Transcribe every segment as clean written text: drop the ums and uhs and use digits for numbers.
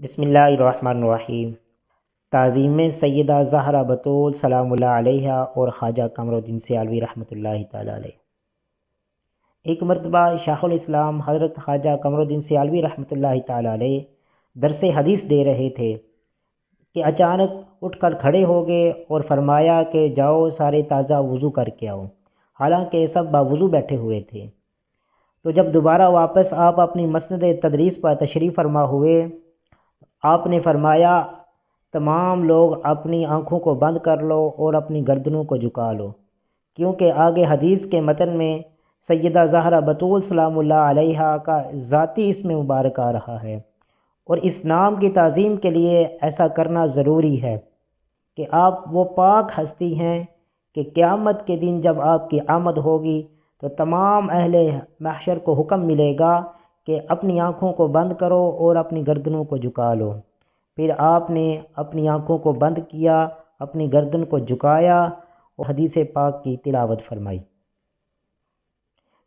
بسم اللہ الرحمن الرحیم۔ تعظیم سیدہ زہرا بطول سلام اللہ علیہ اور خواجہ قمر الدین سیالوی رحمۃ اللہ تعالیٰ علیہ۔ ایک مرتبہ شیخ الاسلام حضرت خواجہ قمر الدین سیالوی رحمۃ اللہ تعالیٰ علیہ درس حدیث دے رہے تھے کہ اچانک اٹھ کر کھڑے ہو گئے اور فرمایا کہ جاؤ سارے تازہ وضو کر کے آؤ، حالانکہ سب باوضو بیٹھے ہوئے تھے۔ تو جب دوبارہ واپس آپ اپنی مسند تدریس پر تشریف فرما ہوئے، آپ نے فرمایا تمام لوگ اپنی آنکھوں کو بند کر لو اور اپنی گردنوں کو جھکا لو، کیونکہ آگے حدیث کے متن میں سیدہ زہرا بطول سلام اللہ علیہا کا ذاتی اسم مبارک آ رہا ہے، اور اس نام کی تعظیم کے لیے ایسا کرنا ضروری ہے کہ آپ وہ پاک ہستی ہیں کہ قیامت کے دن جب آپ کی آمد ہوگی تو تمام اہل محشر کو حکم ملے گا کہ اپنی آنکھوں کو بند کرو اور اپنی گردنوں کو جھکا لو۔ پھر آپ نے اپنی آنکھوں کو بند کیا، اپنی گردن کو جھکایا اور حدیث پاک کی تلاوت فرمائی۔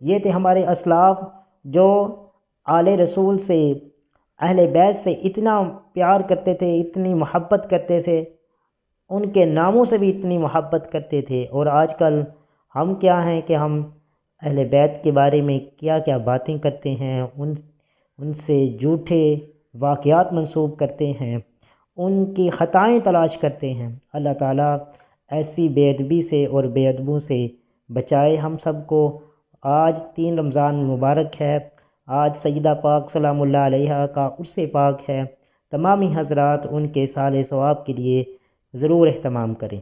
یہ تھے ہمارے اسلاف جو آل رسول سے، اہل بیت سے اتنا پیار کرتے تھے، اتنی محبت کرتے تھے، ان کے ناموں سے بھی اتنی محبت کرتے تھے۔ اور آج کل ہم کیا ہیں کہ ہم اہل بیت کے بارے میں کیا کیا باتیں کرتے ہیں، ان سے جھوٹے واقعات منسوب کرتے ہیں، ان کی خطائیں تلاش کرتے ہیں۔ اللہ تعالیٰ ایسی بے ادبی سے اور بے ادبوں سے بچائے ہم سب کو۔ آج 3 رمضان مبارک ہے، آج سیدہ پاک سلام اللہ علیہا کا عرس پاک ہے۔ تمامی حضرات ان کے سال ثواب کے لیے ضرور اہتمام کریں۔